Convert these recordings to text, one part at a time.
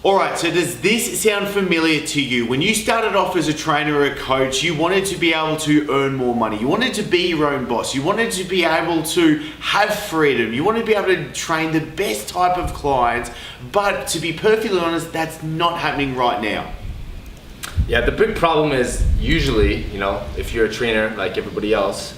Alright, so does this sound familiar to you? When you started off as a trainer or a coach, you wanted to be able to earn more money. You wanted to be your own boss. You wanted to be able to have freedom. You wanted to be able to train the best type of clients, but to be perfectly honest, that's not happening right now. Yeah, the big problem is usually, if you're a trainer like everybody else,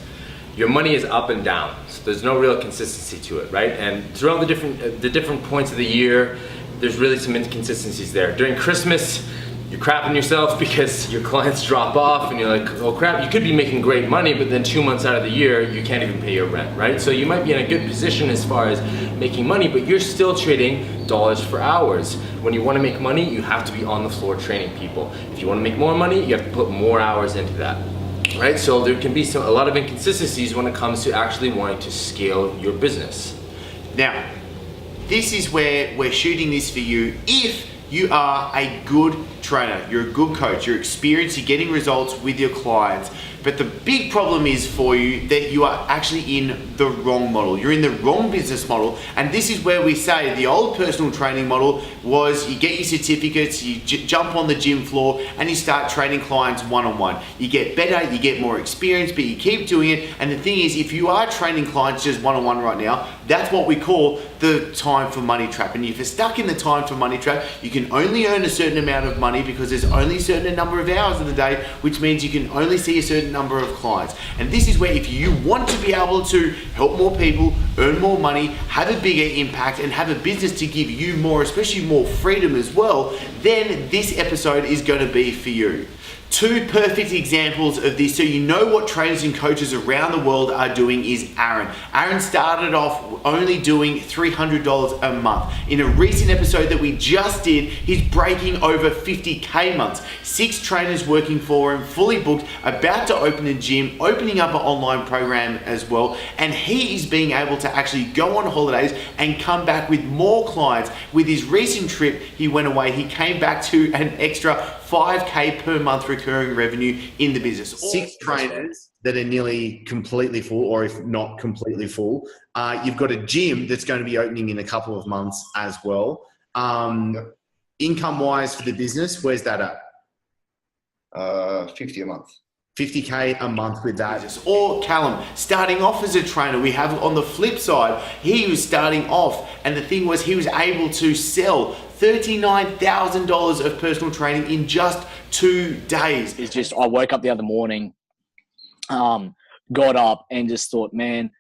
your money is up and down. So there's no real consistency to it, right? And throughout the different points of the year, there's really some inconsistencies there. During Christmas, you're crapping yourself because your clients drop off and you're like, oh crap, you could be making great money, but then 2 months out of the year, you can't even pay your rent, right? So you might be in a good position as far as making money, but you're still trading dollars for hours. When you want to make money, you have to be on the floor training people. If you want to make more money, you have to put more hours into that, right? So there can be a lot of inconsistencies when it comes to actually wanting to scale your business. Now, this is where we're shooting this for you. If you are a good trainer, you're a good coach, you're experienced, you're getting results with your clients, but the big problem is for you that you are actually in the wrong model. You're in the wrong business model, and this is where we say the old personal training model was you get your certificates, you jump on the gym floor, and you start training clients one-on-one. You get better, you get more experience, but you keep doing it. And the thing is, if you are training clients just one-on-one right now, that's what we call the time for money trap. And if you're stuck in the time for money trap, you can only earn a certain amount of money because there's only a certain number of hours in the day, which means you can only see a certain number of clients. And this is where if you want to be able to help more people, earn more money, have a bigger impact, and have a business to give you more, especially more freedom as well, then this episode is going to be for you. Two perfect examples of this, so you know what trainers and coaches around the world are doing, is Aaron. Aaron started off only doing $300 a month. In a recent episode that we just did, he's breaking over 50K months. 6 trainers working for him, fully booked, about to open a gym, opening up an online program as well, and he is being able to actually go on holidays and come back with more clients. With his recent trip, he went away, he came back to an extra 5K per month recurring revenue in the business. 6 trainers that are nearly completely full, or if not completely full. You've got a gym that's going to be opening in a couple of months as well. Income-wise for the business, where's that at? 50 a month. 50K a month with that. Or Callum, starting off as a trainer, we have on the flip side, he was starting off, and the thing was he was able to sell $39,000 of personal training in just 2 days. It's just, I woke up the other morning, got up and just thought, man,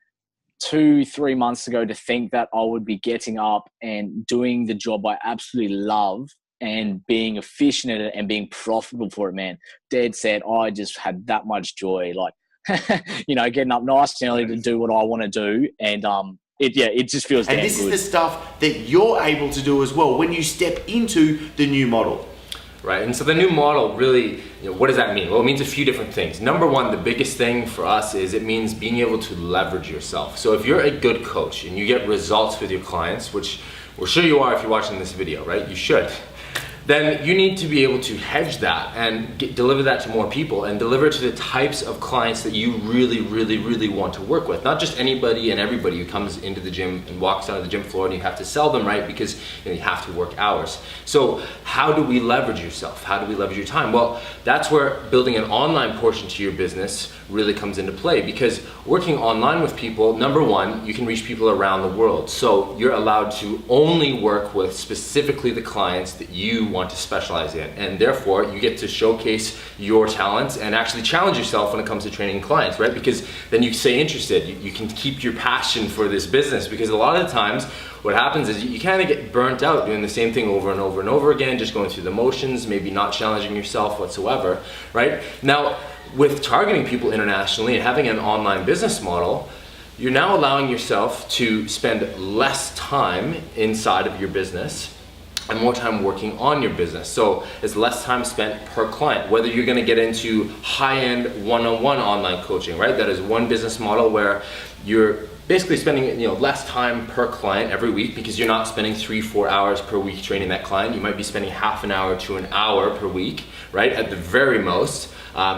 2-3 months ago, to think that I would be getting up and doing the job I absolutely love and being efficient at it and being profitable for it, man. Dead set, I just had that much joy, like, getting up nice and early to do what I want to do. And, it just feels damn good. And this is the stuff that you're able to do as well when you step into the new model. Right, and so the new model really, what does that mean? Well, it means a few different things. Number one, the biggest thing for us is it means being able to leverage yourself. So if you're a good coach and you get results with your clients, which we're sure you are if you're watching this video, right? You should. Then you need to be able to hedge that and deliver that to more people and deliver to the types of clients that you really, really, really want to work with. Not just anybody and everybody who comes into the gym and walks down to the gym floor and you have to sell them, right? Because you have to work hours. So how do we leverage yourself? How do we leverage your time? Well, that's where building an online portion to your business really comes into play, because working online with people, number one, you can reach people around the world. So you're allowed to only work with specifically the clients that you want to specialize in, and therefore you get to showcase your talents and actually challenge yourself when it comes to training clients, right? Because then you stay interested, you can keep your passion for this business, because a lot of the times what happens is you kind of get burnt out doing the same thing over and over and over again, just going through the motions, maybe not challenging yourself whatsoever, right? Now, with targeting people internationally and having an online business model, you're now allowing yourself to spend less time inside of your business and more time working on your business. So it's less time spent per client. Whether you're gonna get into high-end one-on-one online coaching, right? That is one business model where you're basically spending less time per client every week, because you're not spending 3-4 hours per week training that client. You might be spending half an hour to an hour per week, right? At the very most.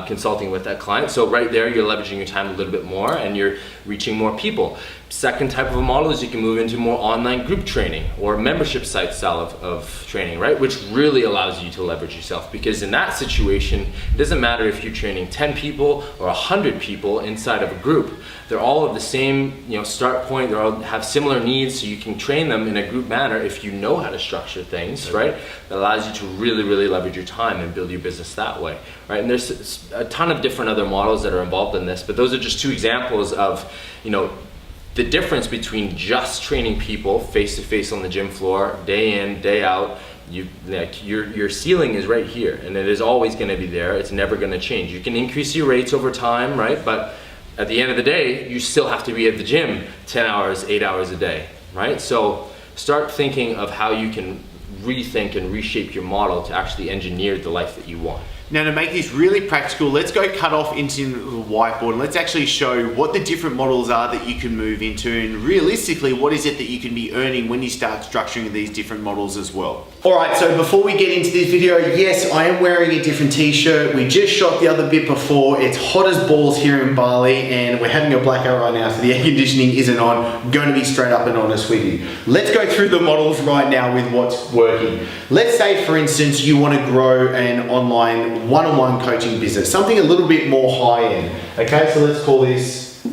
Consulting with that client. So right there, you're leveraging your time a little bit more and you're reaching more people. Second type of a model is you can move into more online group training or membership site style of training, right? Which really allows you to leverage yourself, because in that situation, it doesn't matter if you're training 10 people or 100 people inside of a group. They're all of the same, start point. They all have similar needs, so you can train them in a group manner if you know how to structure things, right? That allows you to really, really leverage your time and build your business that way, right? And there's a ton of different other models that are involved in this, but those are just two examples of, the difference between just training people face to face on the gym floor, day in, day out. Your ceiling is right here, and it is always going to be there. It's never going to change. You can increase your rates over time, right? But at the end of the day, you still have to be at the gym 10 hours, 8 hours a day, right? So start thinking of how you can rethink and reshape your model to actually engineer the life that you want. Now, to make this really practical, let's go cut off into the whiteboard and let's actually show what the different models are that you can move into, and realistically, what is it that you can be earning when you start structuring these different models as well. All right, so before we get into this video, yes, I am wearing a different t-shirt. We just shot the other bit before. It's hot as balls here in Bali, and we're having a blackout right now, so the air conditioning isn't on. I'm going to be straight up and honest with you. Let's go through the models right now with what's working. Let's say, for instance, you want to grow an online one-on-one coaching business, something a little bit more high-end. Okay, so let's call this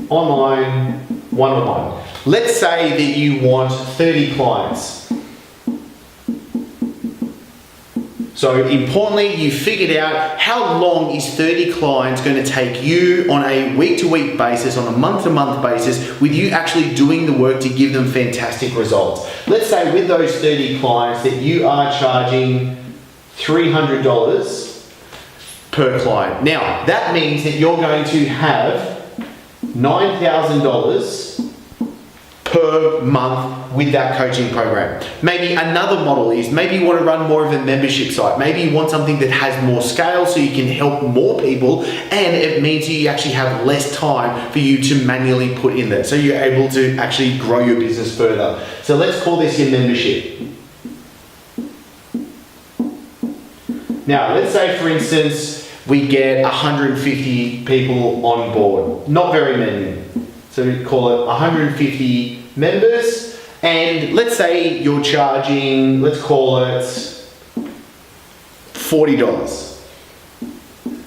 online one-on-one. Let's say that you want 30 clients. So importantly, you figured out how long is 30 clients going to take you on a week-to-week basis, on a month-to-month basis, with you actually doing the work to give them fantastic results. Let's say with those 30 clients that you are charging $300 per client. Now, that means that you're going to have $9,000 per month with that coaching program. Maybe another model is, maybe you want to run more of a membership site. Maybe you want something that has more scale so you can help more people, and it means you actually have less time for you to manually put in there. So you're able to actually grow your business further. So let's call this your membership. Now, let's say, for instance, we get 150 people on board. Not very many. So we call it 150 members. And let's say you're charging, let's call it $40.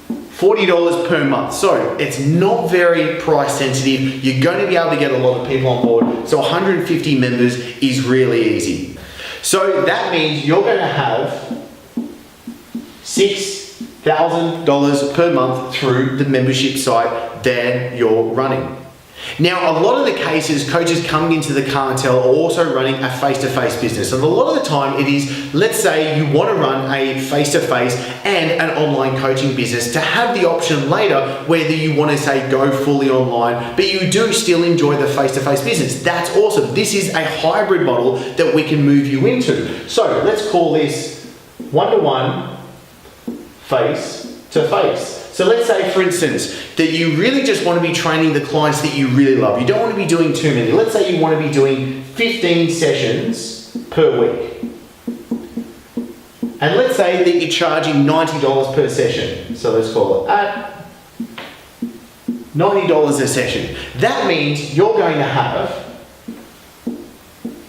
$40 per month. So it's not very price sensitive. You're going to be able to get a lot of people on board. So 150 members is really easy. So that means you're going to have $6,000 per month through the membership site that you're running. Now, a lot of the cases, coaches coming into the cartel are also running a face-to-face business. And a lot of the time it is, let's say you want to run a face-to-face and an online coaching business to have the option later whether you want to say go fully online, but you do still enjoy the face-to-face business. That's awesome. This is a hybrid model that we can move you into. So let's call this one-to-one, face-to-face. So let's say, for instance, that you really just want to be training the clients that you really love. You don't want to be doing too many. Let's say you want to be doing 15 sessions per week. And let's say that you're charging $90 per session. So let's call it at $90 a session. That means you're going to have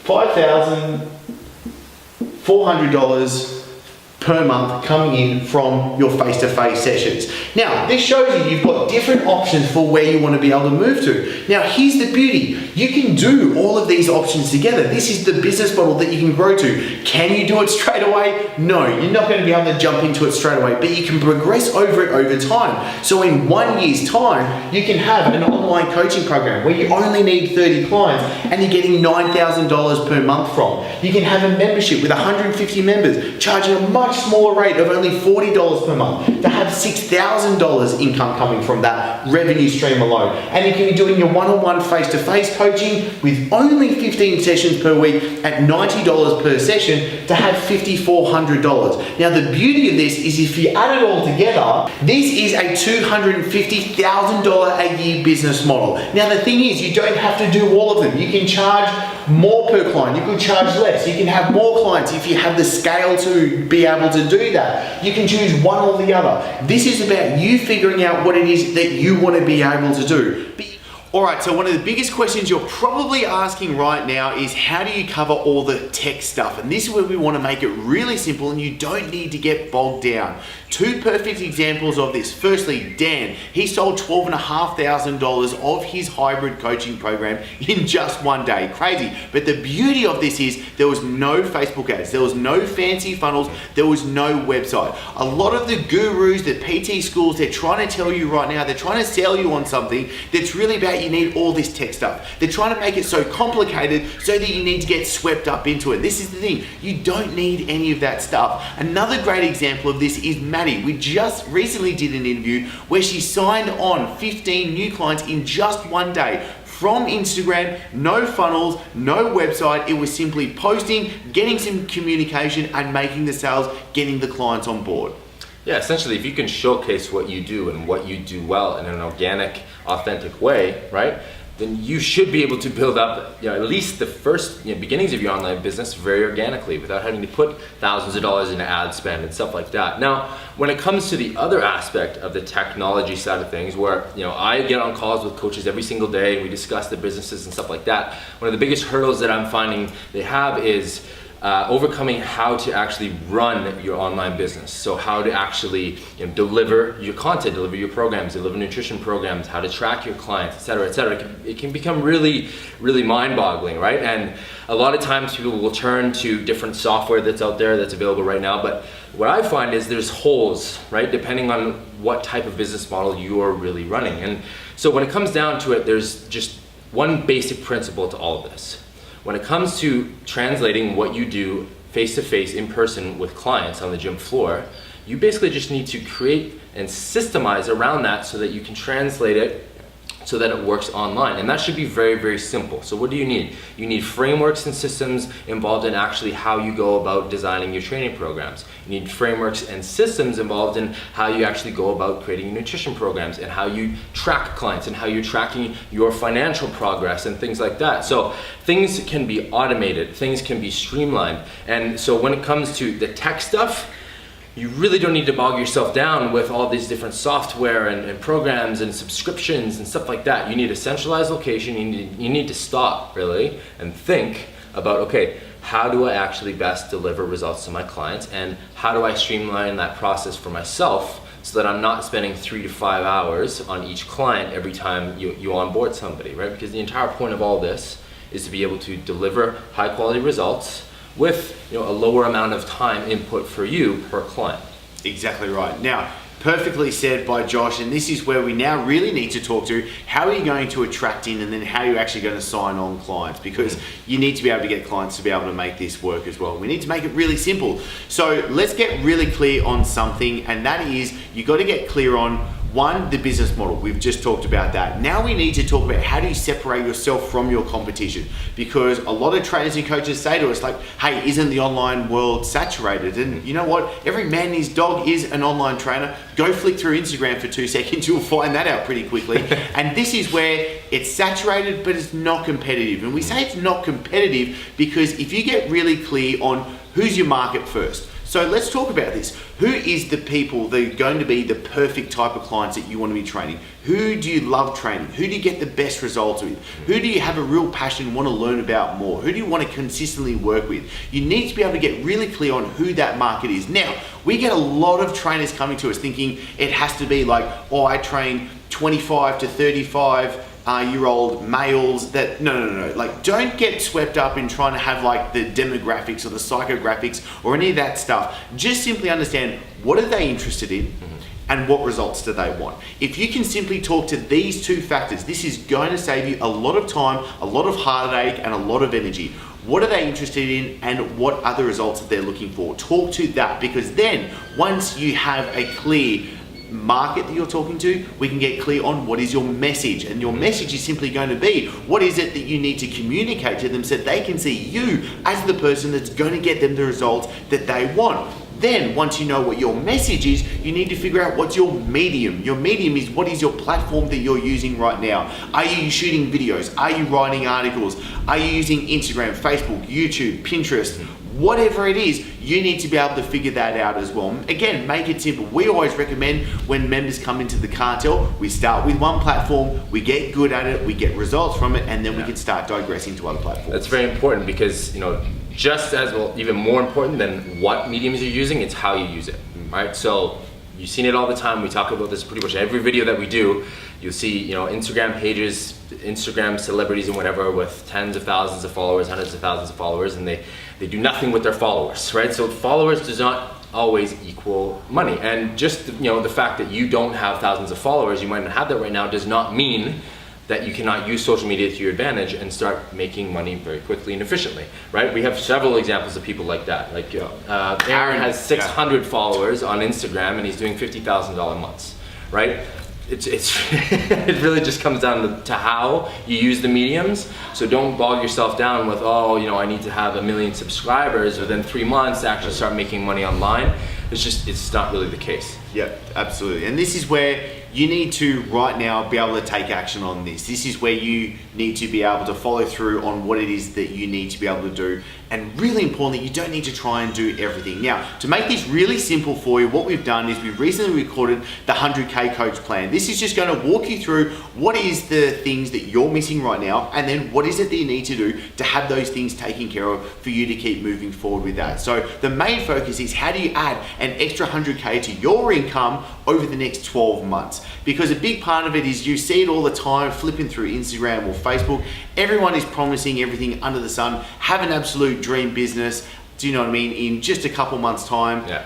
$5,400 per month coming in from your face-to-face sessions. Now, this shows you've got different options for where you want to be able to move to. Now, here's the beauty. You can do all of these options together. This is the business model that you can grow to. Can you do it straight away? No, you're not going to be able to jump into it straight away, but you can progress over it over time. So in 1 year's time, you can have an online coaching program where you only need 30 clients and you're getting $9,000 per month from. You can have a membership with 150 members, charging a much smaller rate of only $40 per month to have $6,000 income coming from that revenue stream alone. And you can be doing your one-on-one face-to-face coaching with only 15 sessions per week at $90 per session to have $5,400. Now, the beauty of this is if you add it all together, this is a $250,000 a year business model. Now, the thing is, you don't have to do all of them. You can charge more per client. You could charge less. You can have more clients if you have the scale to be able to do that. You can choose one or the other. This is about you figuring out what it is that you want to be able to do. All right, so one of the biggest questions you're probably asking right now is how do you cover all the tech stuff? And this is where we want to make it really simple and you don't need to get bogged down. Two perfect examples of this. Firstly, Dan, he sold $12,500 of his hybrid coaching program in just one day. Crazy. But the beauty of this is there was no Facebook ads, there was no fancy funnels, there was no website. A lot of the gurus, the PT schools, they're trying to tell you right now, they're trying to sell you on something that's really about you need all this tech stuff. They're trying to make it so complicated so that you need to get swept up into it. This is the thing, you don't need any of that stuff. Another great example of this is Maddie. We just recently did an interview where she signed on 15 new clients in just one day. From Instagram, no funnels, no website. It was simply posting, getting some communication and making the sales, getting the clients on board. Yeah, essentially, if you can showcase what you do and what you do well in an organic, authentic way, right, then you should be able to build up, at least the first beginnings of your online business very organically without having to put thousands of dollars into ad spend and stuff like that. Now, when it comes to the other aspect of the technology side of things, where I get on calls with coaches every single day and we discuss their businesses and stuff like that, one of the biggest hurdles that I'm finding they have is overcoming how to actually run your online business. So how to actually deliver your content, deliver your programs, deliver nutrition programs, how to track your clients, etc., etc. It can become really, really mind-boggling, right? And a lot of times people will turn to different software that's out there that's available right now. But what I find is there's holes, right? Depending on what type of business model you are really running. And so when it comes down to it, there's just one basic principle to all of this. When it comes to translating what you do face-to-face in person with clients on the gym floor, you basically just need to create and systemize around that so that you can translate it so that it works online. And that should be very, very simple. So what do you need? You need frameworks and systems involved in actually how you go about designing your training programs. You need frameworks and systems involved in how you actually go about creating nutrition programs and how you track clients and how you're tracking your financial progress and things like that. So things can be automated, things can be streamlined. And so when it comes to the tech stuff, you really don't need to bog yourself down with all these different software and programs and subscriptions and stuff like that. You need a centralized location. You need to stop really and think about, okay, how do I actually best deliver results to my clients, and how do I streamline that process for myself so that I'm not spending 3 to 5 hours on each client every time you onboard somebody, right? Because the entire point of all this is to be able to deliver high quality results with a lower amount of time input for you per client. Exactly right. Now, perfectly said by Josh, and this is where we now really need to talk to how are you going to attract in and then how you're actually going to sign on clients, because you need to be able to get clients to be able to make this work as well. We need to make it really simple. So let's get really clear on something, and that is you got to get clear on one, the business model. We've just talked about that. Now we need to talk about how do you separate yourself from your competition, because a lot of trainers and coaches say to us like, hey, isn't the online world saturated? And you know what? Every man and his dog is an online trainer. Go flick through Instagram for 2 seconds, you'll find that out pretty quickly. And this is where it's saturated, but it's not competitive. And we say it's not competitive because if you get really clear on who's your market first. So let's talk about this. Who is the people that are going to be the perfect type of clients that you want to be training? Who do you love training? Who do you get the best results with? Who do you have a real passion and want to learn about more? Who do you want to consistently work with? You need to be able to get really clear on who that market is. Now, we get a lot of trainers coming to us thinking it has to be like, oh, I train 25 to 35 year old males. That no, like don't get swept up in trying to have like the demographics or the psychographics or any of that stuff. Just simply understand what are they interested in and what results do they want. If you can simply talk to these two factors, this is going to save you a lot of time, a lot of heartache and a lot of energy. What are they interested in and what are the results that they're looking for? Talk to that, because then once you have a clear market that you're talking to, we can get clear on what is your message, and your message is simply going to be what is it that you need to communicate to them so they can see you as the person that's going to get them the results that they want. Then once you know what your message is, you need to figure out what's your medium. Your medium is what is your platform that you're using right now. Are you shooting videos? Are you writing articles? Are you using Instagram, Facebook, YouTube, Pinterest? whatever it is, you need to be able to figure that out as well. Again, make it simple. We always recommend when members come into the cartel, we start with one platform, we get good at it, we get results from it, and then we can start digressing to other platforms. That's very important because, just as well, even more important than what mediums you're using, it's how you use it, right? So you've seen it all the time. We talk about this pretty much every video that we do. You'll see, Instagram pages, Instagram celebrities and whatever with tens of thousands of followers, hundreds of thousands of followers, and they do nothing with their followers, right? So followers does not always equal money. And just, the fact that you don't have thousands of followers, you might not have that right now, does not mean that you cannot use social media to your advantage and start making money very quickly and efficiently, right? We have several examples of people like that. Like Aaron has 600 followers on Instagram and he's doing $50,000 months, right? It's it really just comes down to how you use the mediums. So don't bog yourself down with, I need to have 1 million subscribers within 3 months to actually start making money online. It's not really the case. Yep, absolutely. And this is where you need to right now be able to take action on this. This is where you need to be able to follow through on what it is that you need to be able to do. And really importantly, you don't need to try and do everything. Now, to make this really simple for you, what we've done is we've recently recorded the 100K Coach Plan. This is just going to walk you through what is the things that you're missing right now, and then what is it that you need to do to have those things taken care of for you to keep moving forward with that. So the main focus is how do you add an extra 100K to your income over the next 12 months? Because a big part of it is you see it all the time flipping through Instagram or Facebook. Everyone is promising everything under the sun, have an absolute dream business, do you know what I mean, in just a couple months time. Yeah.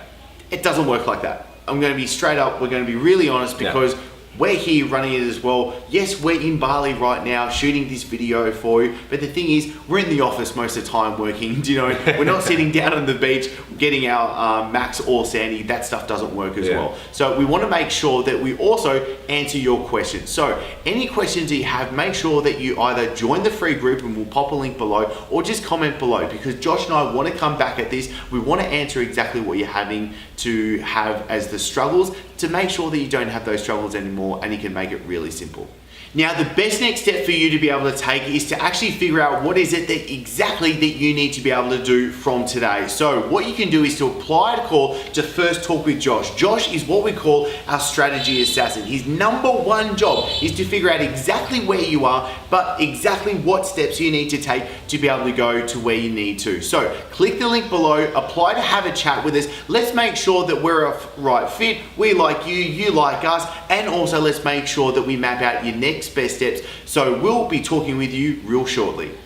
It doesn't work like that. I'm going to be straight up, we're going to be really honest because we're here running it as well. Yes, we're in Bali right now shooting this video for you, but the thing is, we're in the office most of the time working. Do you know, we're not sitting down on the beach getting our Max or Sandy. That stuff doesn't work as well. So we want to make sure that we also answer your questions. So any questions that you have, make sure that you either join the free group, and we'll pop a link below, or just comment below, because Josh and I want to come back at this. We want to answer exactly what you're having to have as the struggles, to make sure that you don't have those struggles anymore and you can make it really simple. Now, the best next step for you to be able to take is to actually figure out what is it that exactly that you need to be able to do from today. So what you can do is to apply a call to first talk with Josh. Josh is what we call our strategy assassin. His number one job is to figure out exactly where you are, but exactly what steps you need to take to be able to go to where you need to. So click the link below, apply to have a chat with us. Let's make sure that we're a right fit. We like you, you like us, and also let's make sure that we map out your next best steps. So we'll be talking with you real shortly.